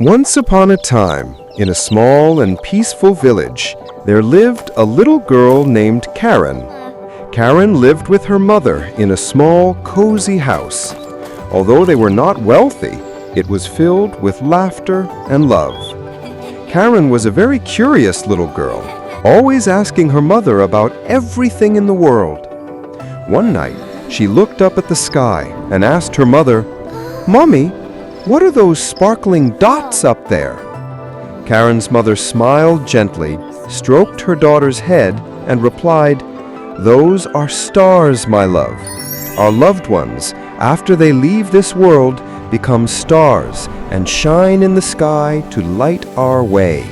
Once upon a time, in a small and peaceful village, there lived a little girl named Karen. Karen lived with her mother in a small, cozy house. Although they were not wealthy, it was filled with laughter and love. Karen was a very curious little girl, always asking her mother about everything in the world. One night, she looked up at the sky and asked her mother, "Mommy, what are those sparkling dots up there?" Karen's mother smiled gently, stroked her daughter's head, and replied, "Those are stars, my love. Our loved ones, after they leave this world, become stars and shine in the sky to light our way."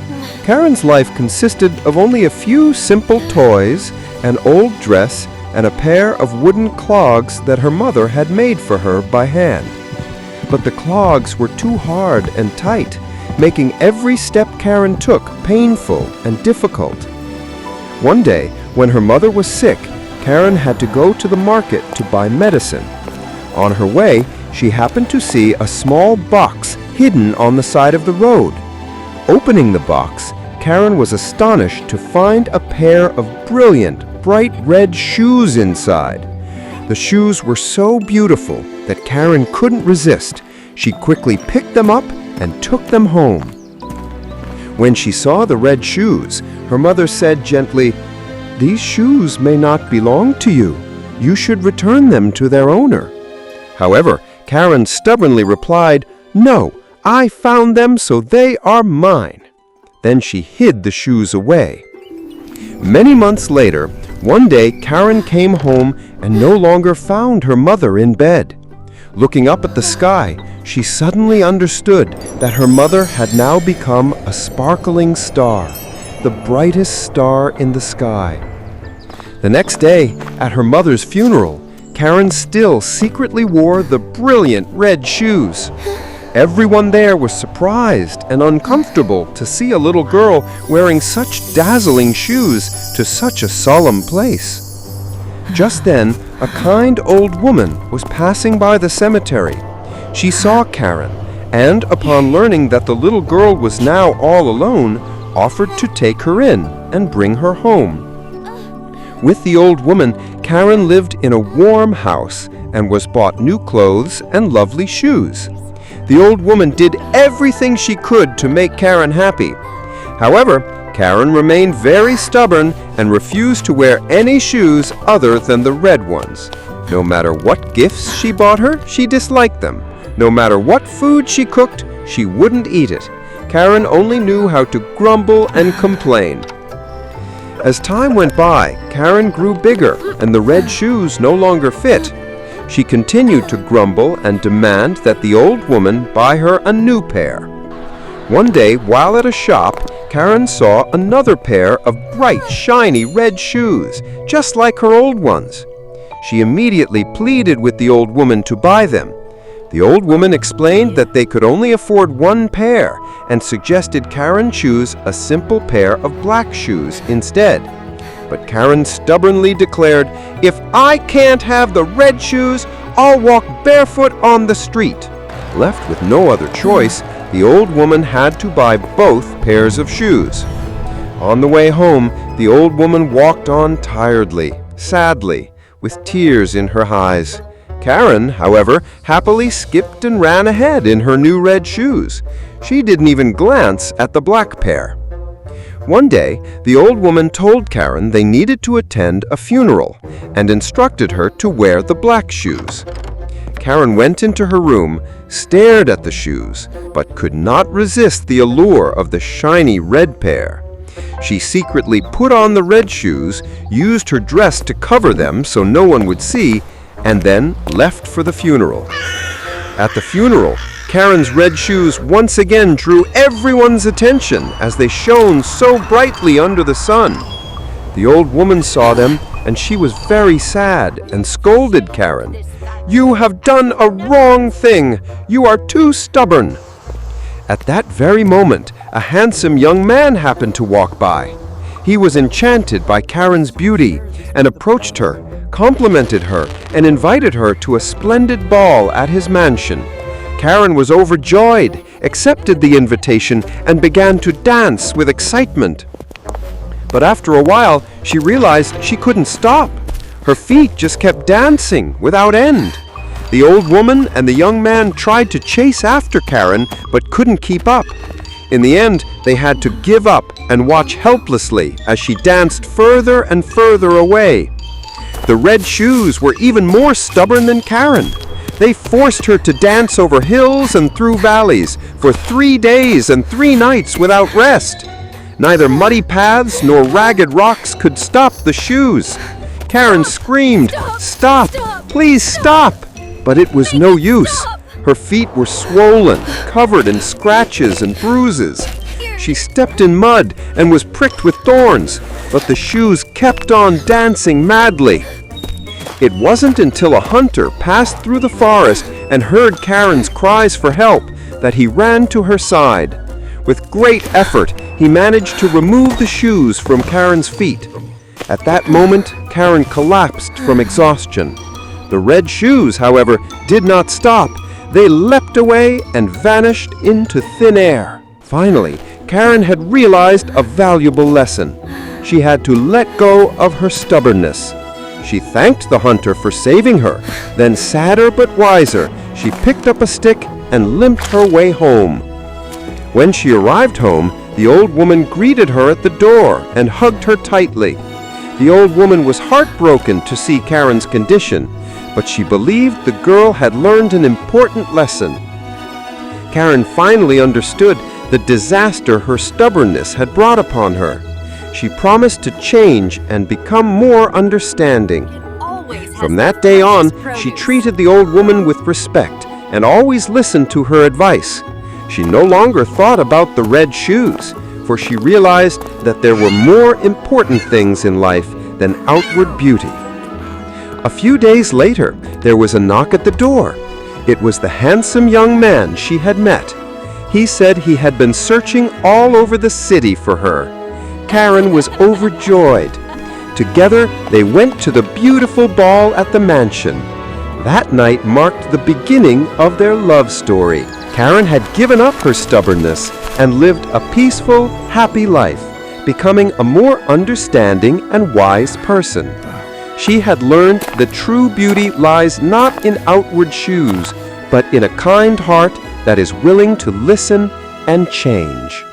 Karen's life consisted of only a few simple toys, an old dress, and a pair of wooden clogs that her mother had made for her by hand. But the clogs were too hard and tight, making every step Karen took painful and difficult. One day, when her mother was sick, Karen had to go to the market to buy medicine. On her way, she happened to see a small box hidden on the side of the road. Opening the box, Karen was astonished to find a pair of brilliant, bright red shoes inside. The shoes were so beautiful that Karen couldn't resist. She quickly picked them up and took them home. When she saw the red shoes, her mother said gently, "These shoes may not belong to you. You should return them to their owner." However, Karen stubbornly replied, "No, I found them, so they are mine." Then she hid the shoes away. Many months later, one day Karen came home and no longer found her mother in bed. Looking up at the sky, she suddenly understood that her mother had now become a sparkling star, the brightest star in the sky. The next day, at her mother's funeral, Karen still secretly wore the brilliant red shoes. Everyone there was surprised and uncomfortable to see a little girl wearing such dazzling shoes to such a solemn place. Just then, a kind old woman was passing by the cemetery. She saw Karen, and upon learning that the little girl was now all alone, offered to take her in and bring her home. With the old woman, Karen lived in a warm house and was bought new clothes and lovely shoes. The old woman did everything she could to make Karen happy. However, Karen remained very stubborn and refused to wear any shoes other than the red ones. No matter what gifts she bought her, she disliked them. No matter what food she cooked, she wouldn't eat it. Karen only knew how to grumble and complain. As time went by, Karen grew bigger and the red shoes no longer fit. She continued to grumble and demand that the old woman buy her a new pair. One day, while at a shop, Karen saw another pair of bright, shiny red shoes, just like her old ones. She immediately pleaded with the old woman to buy them. The old woman explained that they could only afford one pair and suggested Karen choose a simple pair of black shoes instead. But Karen stubbornly declared, "If I can't have the red shoes, I'll walk barefoot on the street." Left with no other choice, the old woman had to buy both pairs of shoes. On the way home, the old woman walked on tiredly, sadly, with tears in her eyes. Karen, however, happily skipped and ran ahead in her new red shoes. She didn't even glance at the black pair. One day, the old woman told Karen they needed to attend a funeral and instructed her to wear the black shoes. Karen went into her room, stared at the shoes, but could not resist the allure of the shiny red pair. She secretly put on the red shoes, used her dress to cover them so no one would see, and then left for the funeral. At the funeral, Karen's red shoes once again drew everyone's attention as they shone so brightly under the sun. The old woman saw them, and she was very sad and scolded Karen. "You have done a wrong thing. You are too stubborn." At that very moment, a handsome young man happened to walk by. He was enchanted by Karen's beauty and approached her, complimented her, and invited her to a splendid ball at his mansion. Karen was overjoyed accepted the invitation and began to dance with excitement. But after a while, she realized she couldn't stop. Her feet just kept dancing without end. The old woman and the young man tried to chase after Karen, but couldn't keep up. In the end, they had to give up and watch helplessly as she danced further and further away. The red shoes were even more stubborn than Karen. They forced her to dance over hills and through valleys for 3 days and 3 nights without rest. Neither muddy paths nor ragged rocks could stop the shoes. Karen screamed, "Stop! Please stop!" But it was no use. Her feet were swollen, covered in scratches and bruises. She stepped in mud and was pricked with thorns, but the shoes kept on dancing madly. It wasn't until a hunter passed through the forest and heard Karen's cries for help that he ran to her side. With great effort, he managed to remove the shoes from Karen's feet. At that moment, Karen collapsed from exhaustion. The red shoes, however, did not stop. They leapt away and vanished into thin air. Finally, Karen had realized a valuable lesson. She had to let go of her stubbornness. She thanked the hunter for saving her. Then, sadder but wiser, she picked up a stick and limped her way home. When she arrived home, the old woman greeted her at the door and hugged her tightly. The old woman was heartbroken to see Karen's condition, but she believed the girl had learned an important lesson. Karen finally understood the disaster her stubbornness had brought upon her. She promised to change and become more understanding. From that day on, she treated the old woman with respect and always listened to her advice. She no longer thought about the red shoes, for she realized that there were more important things in life than outward beauty. A few days later, there was a knock at the door. It was the handsome young man she had met. He said he had been searching all over the city for her. Karen was overjoyed. Together, they went to the beautiful ball at the mansion. That night marked the beginning of their love story. Karen had given up her stubbornness and lived a peaceful, happy life, becoming a more understanding and wise person. She had learned that true beauty lies not in outward shoes, but in a kind heart that is willing to listen and change.